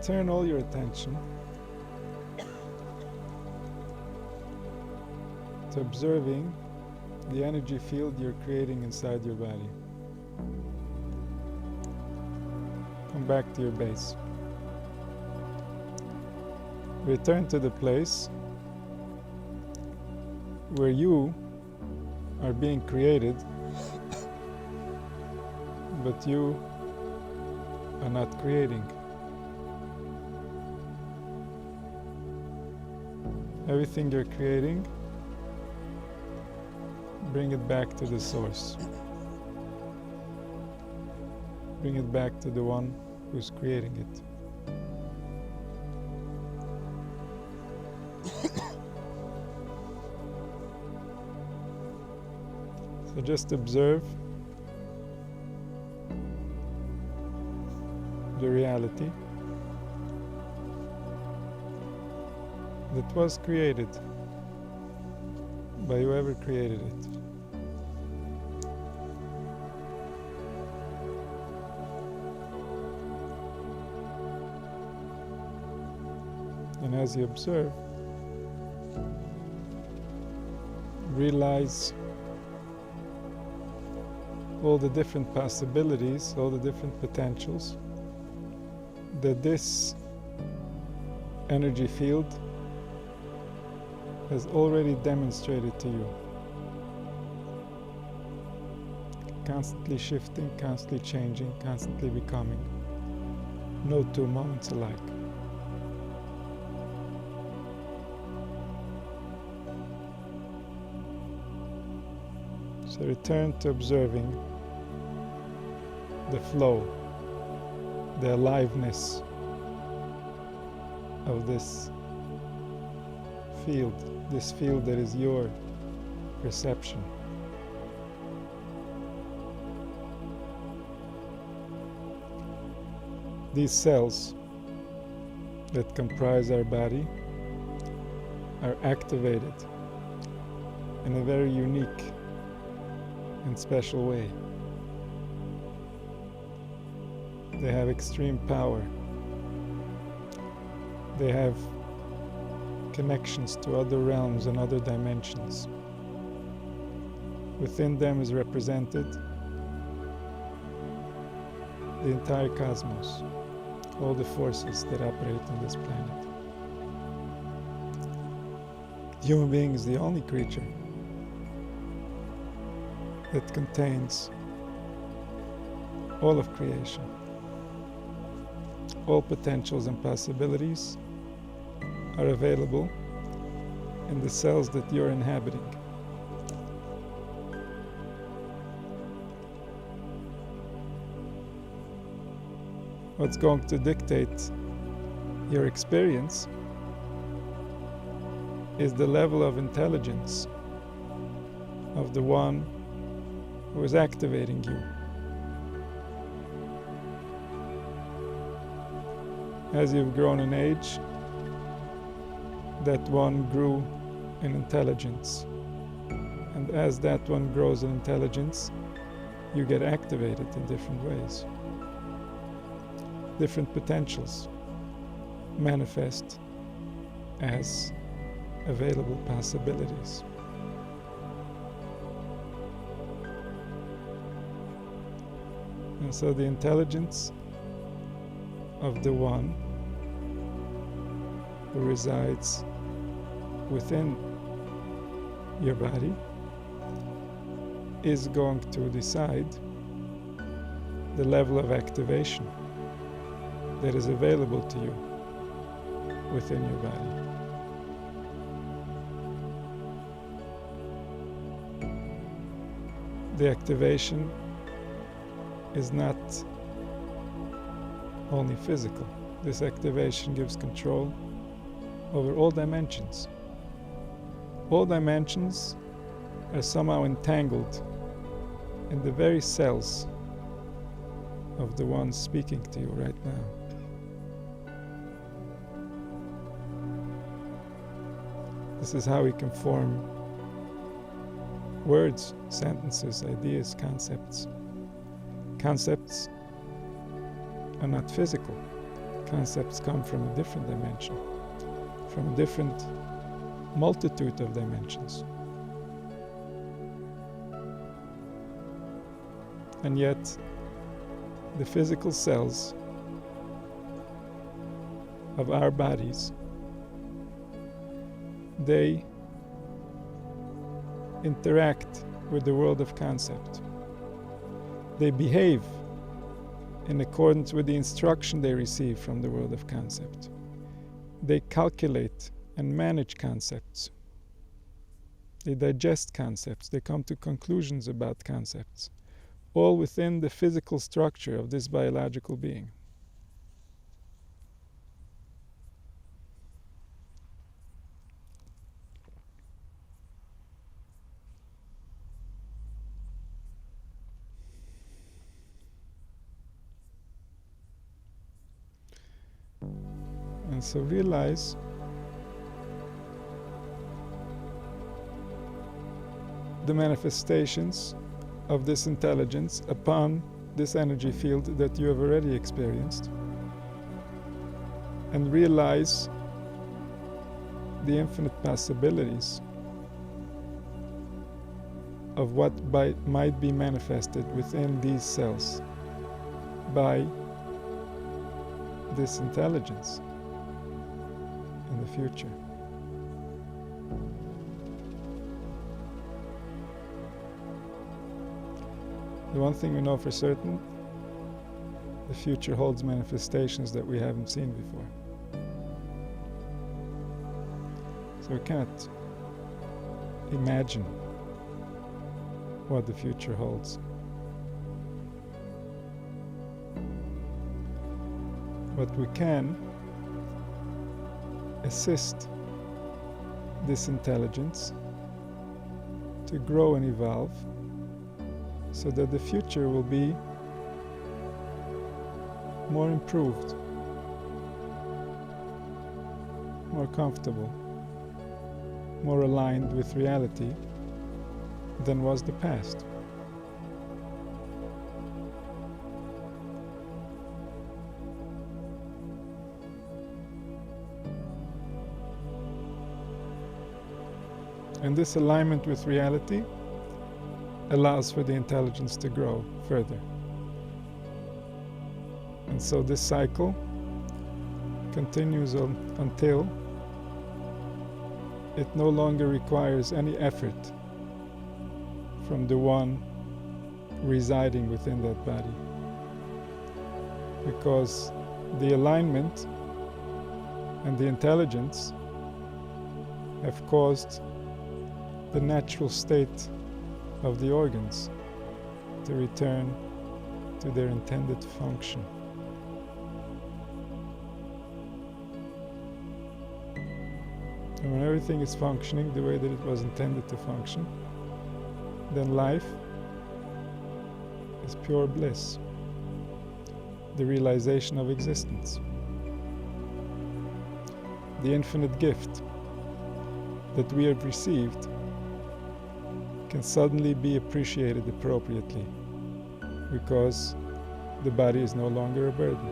turn all your attention to observing the energy field you're creating inside your body. Come back to your base. Return to the place where you are being created, but you are not creating. Everything you're creating, bring it back to the source. Bring it back to the one who's creating it. So just observe the reality that was created by whoever created it. And as you observe, realize all the different possibilities, all the different potentials that this energy field has already demonstrated to you. Constantly shifting, constantly changing, constantly becoming. No two moments alike. So return to observing the flow, the aliveness of this field that is your perception. These cells that comprise our body are activated in a very unique and special way. They have extreme power. They have connections to other realms and other dimensions. Within them is represented the entire cosmos, all the forces that operate on this planet. The human being is the only creature that contains all of creation. All potentials and possibilities are available in the cells that you're inhabiting. What's going to dictate your experience is the level of intelligence of the one who is activating you. As you've grown in age, that one grew in intelligence. And as that one grows in intelligence, you get activated in different ways. Different potentials manifest as available possibilities. And so the intelligence of the one who resides within your body is going to decide the level of activation that is available to you within your body. The activation is not only physical. This activation gives control over all dimensions. All dimensions are somehow entangled in the very cells of the one speaking to you right now. This is how we can form words, sentences, ideas, concepts. Concepts are not physical. concepts come from a different dimension, from a different multitude of dimensions. And yet, the physical cells of our bodies, they interact with the world of concept. They behave in accordance with the instruction they receive from the world of concept. They calculate and manage concepts. They digest concepts. They come to conclusions about concepts, all within the physical structure of this biological being. And so realize the manifestations of this intelligence upon this energy field that you have already experienced, and realize the infinite possibilities of what might be manifested within these cells by this intelligence in the future. The one thing we know for certain, the future holds manifestations that we haven't seen before. So we can't imagine what the future holds. But we can assist this intelligence to grow and evolve so that the future will be more improved, more comfortable, more aligned with reality than was the past. And this alignment with reality allows for the intelligence to grow further. And so this cycle continues until it no longer requires any effort from the one residing within that body. Because the alignment and the intelligence have caused the natural state of the organs to return to their intended function. And when everything is functioning the way that it was intended to function, then life is pure bliss, the realization of existence, the infinite gift that we have received can suddenly be appreciated appropriately because the body is no longer a burden.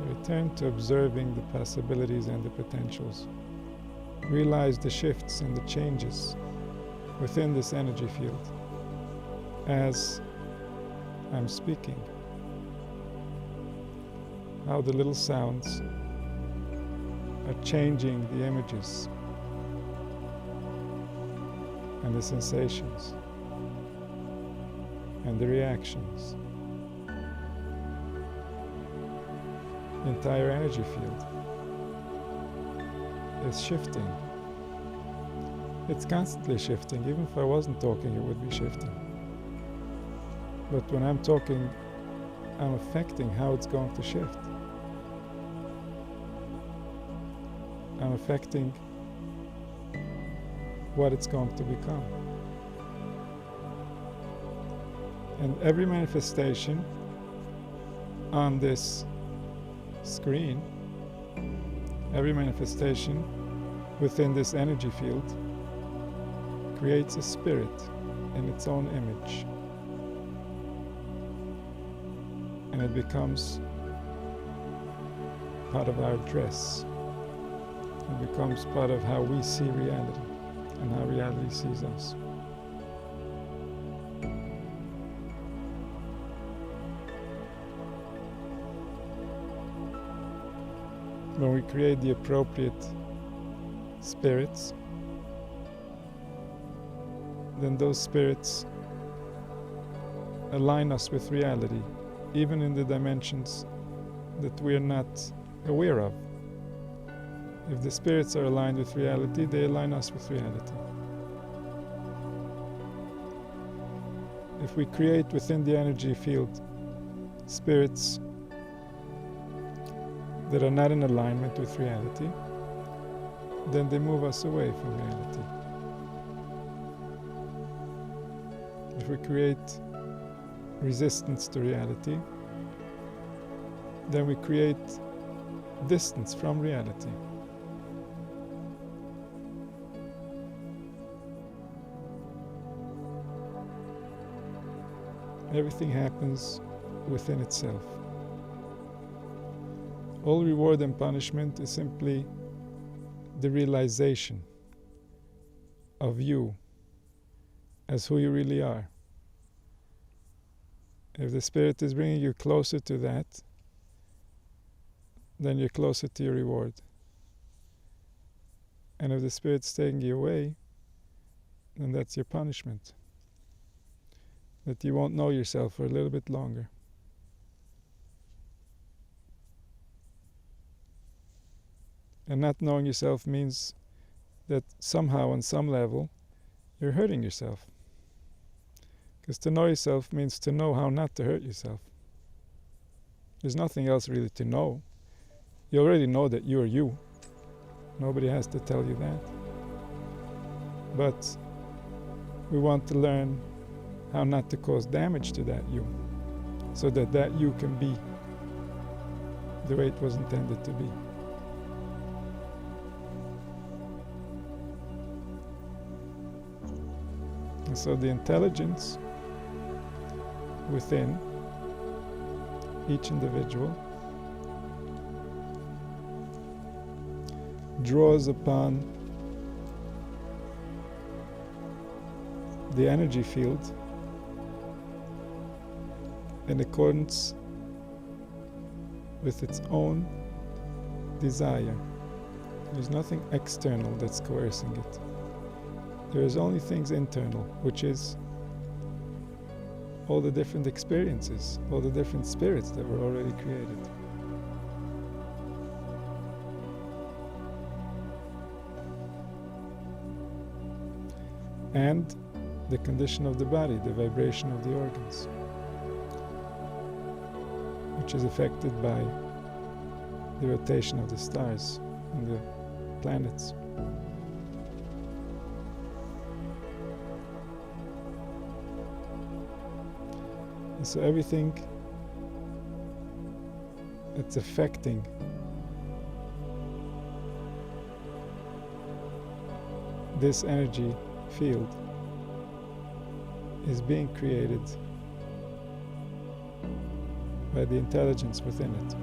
Return to observing the possibilities and the potentials. Realize the shifts and the changes within this energy field as I'm speaking. How the little sounds are changing the images and the sensations and the reactions. The entire energy field is shifting. It's constantly shifting. Even if I wasn't talking, it would be shifting. But when I'm talking, I'm affecting how it's going to shift. I'm affecting what it's going to become. And every manifestation on this screen Every manifestation within this energy field creates a spirit in its own image, and it becomes part of our dress. It becomes part of how we see reality and how reality sees us. When we create the appropriate spirits, then those spirits align us with reality, even in the dimensions that we are not aware of. If the spirits are aligned with reality, they align us with reality. If we create within the energy field spirits that are not in alignment with reality, then they move us away from reality. If we create resistance to reality, then we create distance from reality. Everything happens within itself. All reward and punishment is simply the realization of you as who you really are. If the Spirit is bringing you closer to that, then you're closer to your reward. And if the Spirit's taking you away, then that's your punishment. That you won't know yourself for a little bit longer. And not knowing yourself means that somehow, on some level, you're hurting yourself. Because to know yourself means to know how not to hurt yourself. There's nothing else really to know. You already know that you are you. Nobody has to tell you that. But we want to learn how not to cause damage to that you, so that that you can be the way it was intended to be. And so the intelligence within each individual draws upon the energy field in accordance with its own desire. There's nothing external that's coercing it. There is only things internal, which is all the different experiences, all the different spirits that were already created. And the condition of the body, the vibration of the organs, which is affected by the rotation of the stars and the planets. And so everything that's affecting this energy field is being created by the intelligence within it.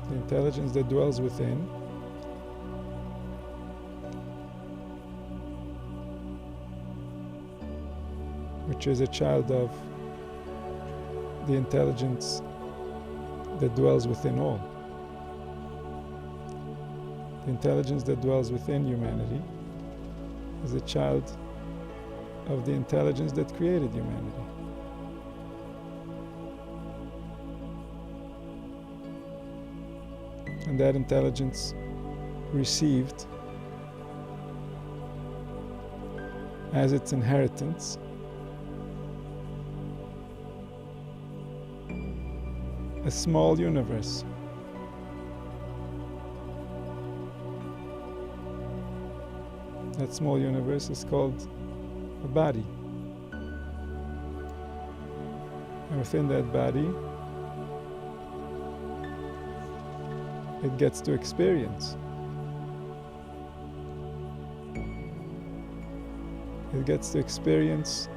The intelligence that dwells within which is a child of the intelligence that dwells within all. The intelligence that dwells within humanity is a child of the intelligence that created humanity. And that intelligence received as its inheritance a small universe. That small universe is called a body. And within that body, it gets to experience. It gets to experience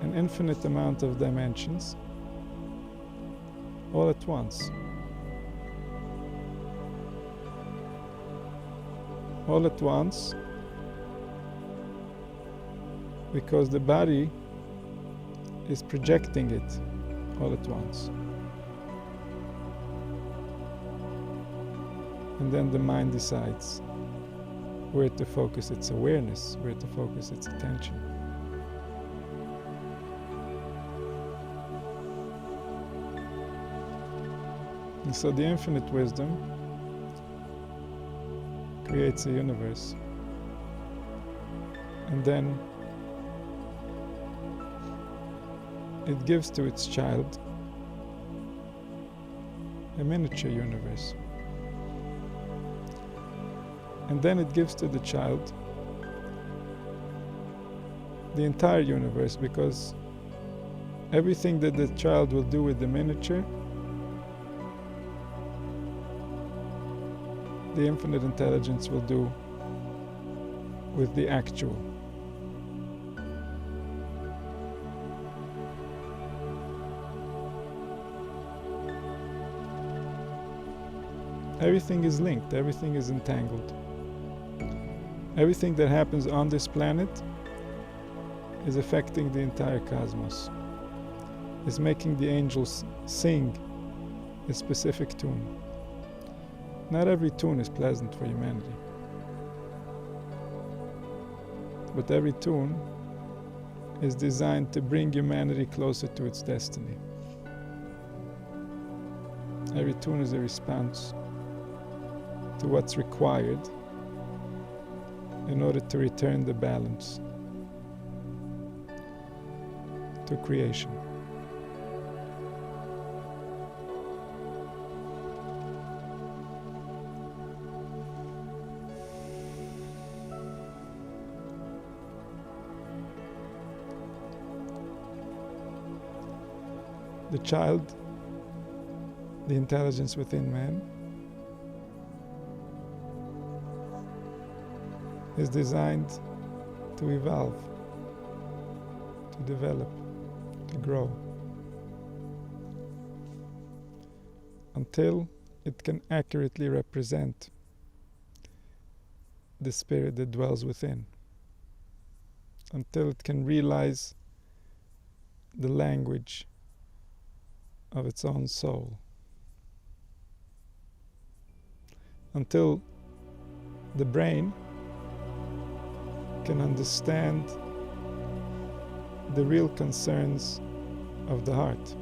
an infinite amount of dimensions all at once. All at once, because the body is projecting it all at once. And then the mind decides where to focus its awareness, where to focus its attention. And so the infinite wisdom creates a universe, and then it gives to its child a miniature universe. And then it gives to the child the entire universe, because everything that the child will do with the miniature, the infinite intelligence will do with the actual. Everything is linked, everything is entangled. Everything that happens on this planet is affecting the entire cosmos, is making the angels sing a specific tune. Not every tune is pleasant for humanity, but every tune is designed to bring humanity closer to its destiny. Every tune is a response to what's required in order to return the balance to creation. The child, the intelligence within man, is designed to evolve, to develop, to grow, until it can accurately represent the spirit that dwells within, until it can realize the language of its own soul, until the brain can understand the real concerns of the heart.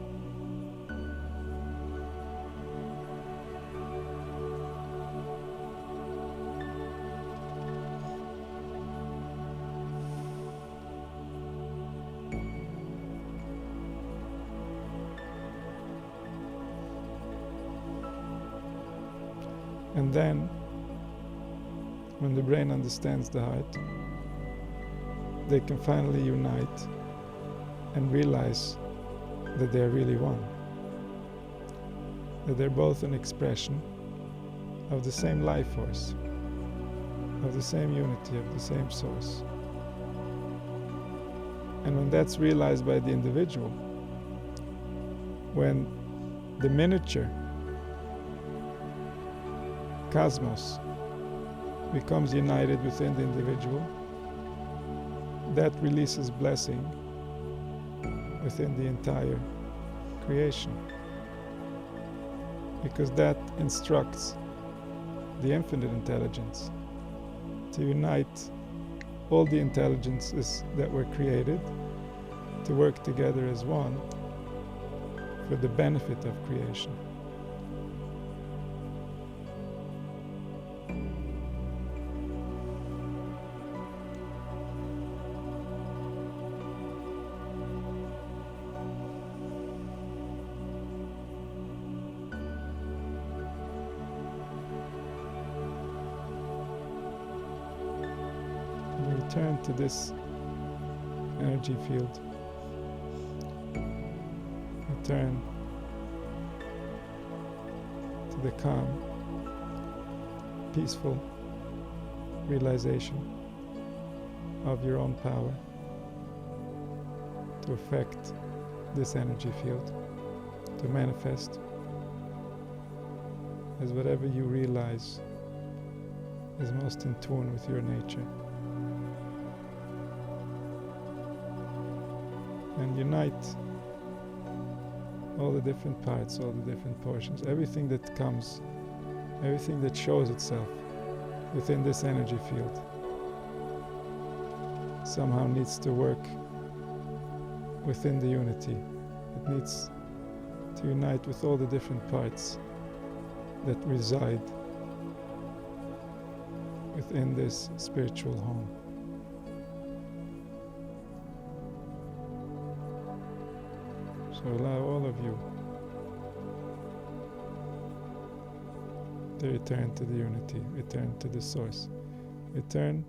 And then, when the brain understands the heart, they can finally unite and realize that they're really one. That they're both an expression of the same life force, of the same unity, of the same source. And when that's realized by the individual, when the miniature cosmos becomes united within the individual, that releases blessing within the entire creation, because that instructs the infinite intelligence to unite all the intelligences that were created to work together as one for the benefit of creation. Return to this energy field. Return the calm, peaceful realization of your own power to affect this energy field, to manifest as whatever you realize is most in tune with your nature. And unite all the different parts, all the different portions, everything that comes, everything that shows itself within this energy field somehow needs to work within the unity. It needs to unite with all the different parts that reside within this spiritual home. So allow all of you to return to the unity, return to the source, return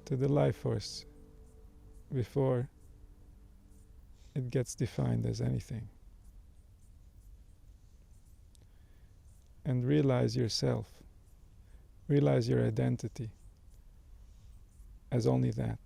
to the life force before it gets defined as anything. And realize yourself, realize your identity as only that.